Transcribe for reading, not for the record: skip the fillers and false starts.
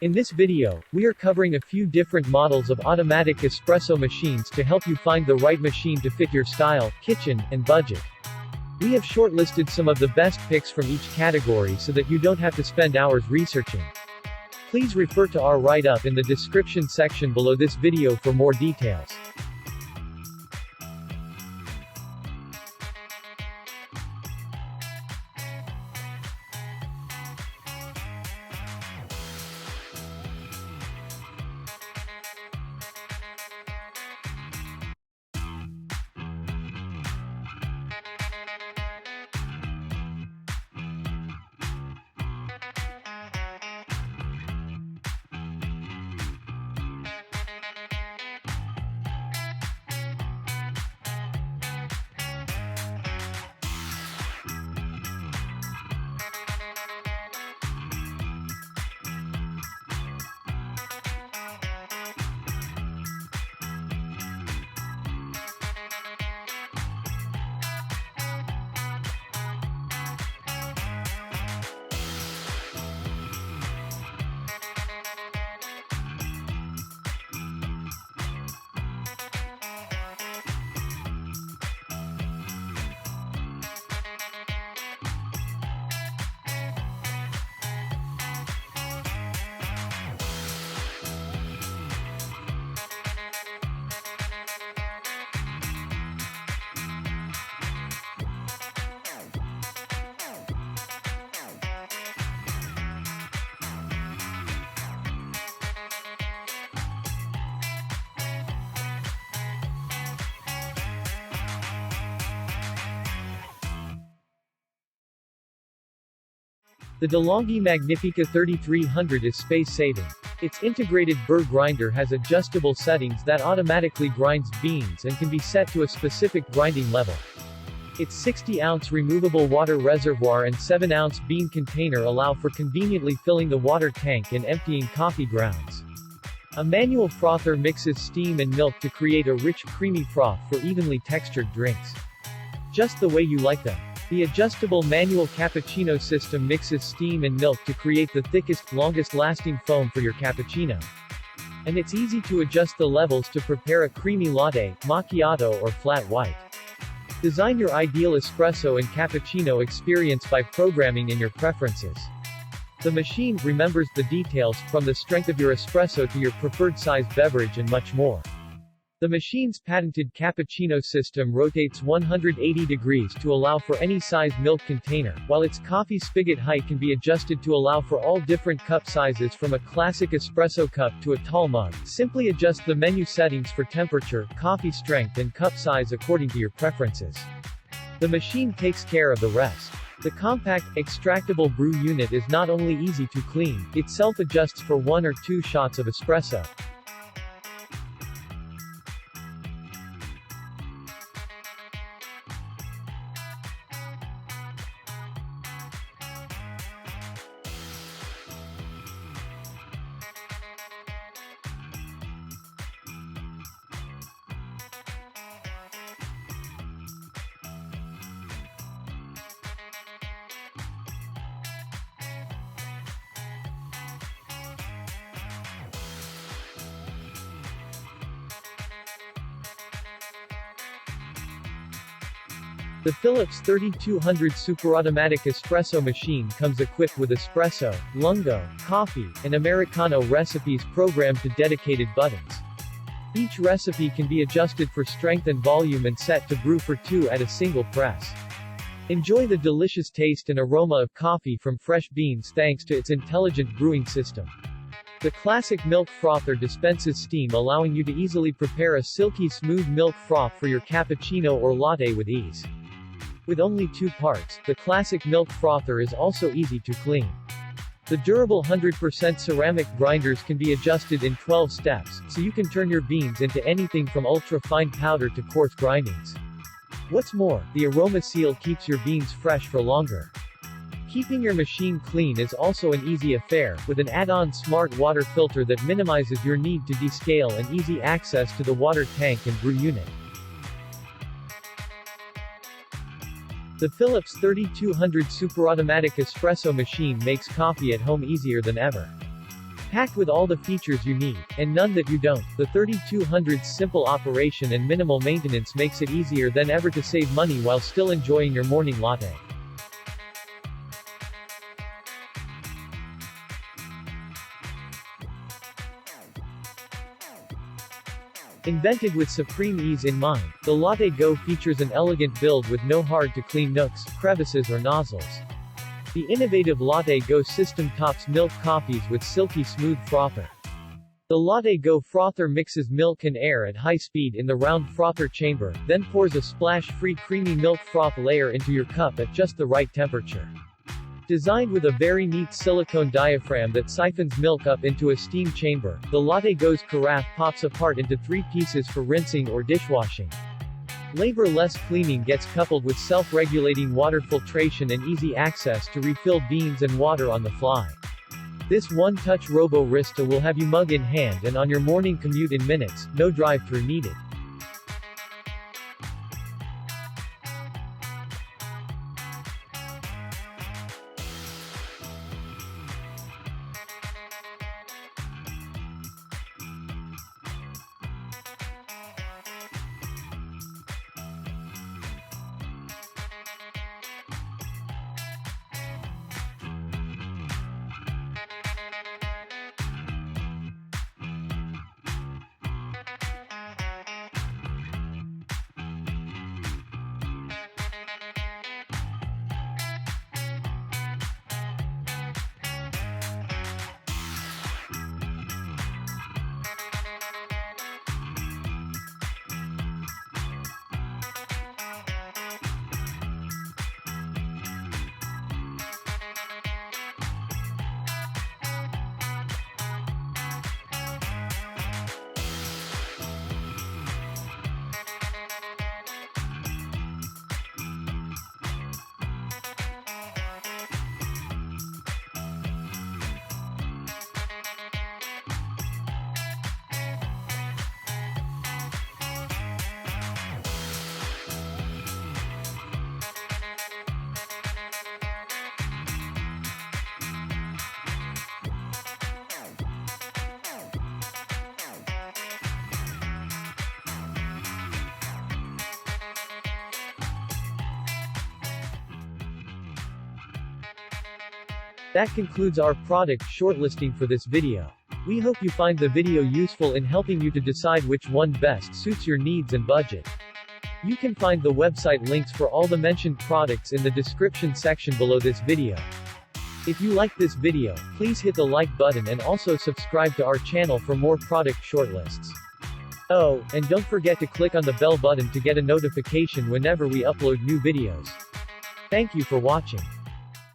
In this video, we are covering a few different models of automatic espresso machines to help you find the right machine to fit your style, kitchen, and budget. We have shortlisted some of the best picks from each category so that you don't have to spend hours researching. Please refer to our write-up in the description section below this video for more details. The DeLonghi Magnifica 3300 is space-saving. Its integrated burr grinder has adjustable settings that automatically grinds beans and can be set to a specific grinding level. Its 60-ounce removable water reservoir and 7-ounce bean container allow for conveniently filling the water tank and emptying coffee grounds. A manual frother mixes steam and milk to create a rich, creamy froth for evenly textured drinks. Just the way you like them. The adjustable manual cappuccino system mixes steam and milk to create the thickest, longest-lasting foam for your cappuccino. And it's easy to adjust the levels to prepare a creamy latte, macchiato or flat white. Design your ideal espresso and cappuccino experience by programming in your preferences. The machine remembers the details, from the strength of your espresso to your preferred size beverage and much more. The machine's patented cappuccino system rotates 180 degrees to allow for any size milk container, while its coffee spigot height can be adjusted to allow for all different cup sizes from a classic espresso cup to a tall mug. Simply adjust the menu settings for temperature, coffee strength and cup size according to your preferences. The machine takes care of the rest. The compact, extractable brew unit is not only easy to clean, it self-adjusts for 1 or 2 shots of espresso. The Philips 3200 superautomatic espresso machine comes equipped with espresso, lungo, coffee, and Americano recipes programmed to dedicated buttons. Each recipe can be adjusted for strength and volume and set to brew for 2 at a single press. Enjoy the delicious taste and aroma of coffee from fresh beans thanks to its intelligent brewing system. The classic milk frother dispenses steam, allowing you to easily prepare a silky smooth milk froth for your cappuccino or latte with ease. With only 2 parts, the classic milk frother is also easy to clean. The durable 100% ceramic grinders can be adjusted in 12 steps, so you can turn your beans into anything from ultra-fine powder to coarse grindings. What's more, the aroma seal keeps your beans fresh for longer. Keeping your machine clean is also an easy affair, with an add-on smart water filter that minimizes your need to descale and easy access to the water tank and brew unit. The Philips 3200 superautomatic espresso machine makes coffee at home easier than ever. Packed with all the features you need, and none that you don't, the 3200's simple operation and minimal maintenance makes it easier than ever to save money while still enjoying your morning latte. Invented with supreme ease in mind, the LatteGo features an elegant build with no hard-to-clean nooks, crevices or nozzles. The innovative LatteGo system tops milk coffees with silky smooth frother. The LatteGo frother mixes milk and air at high speed in the round frother chamber, then pours a splash-free creamy milk froth layer into your cup at just the right temperature. Designed with a very neat silicone diaphragm that siphons milk up into a steam chamber, the LatteGo's carafe pops apart into 3 pieces for rinsing or dishwashing. Labor-less cleaning gets coupled with self-regulating water filtration and easy access to refill beans and water on the fly. This one-touch robo-rista will have you mug in hand and on your morning commute in minutes, no drive-through needed. That concludes our product shortlisting for this video. We hope you find the video useful in helping you to decide which one best suits your needs and budget. You can find the website links for all the mentioned products in the description section below this video. If you like this video, please hit the like button and also subscribe to our channel for more product shortlists. Oh, and don't forget to click on the bell button to get a notification whenever we upload new videos. Thank you for watching.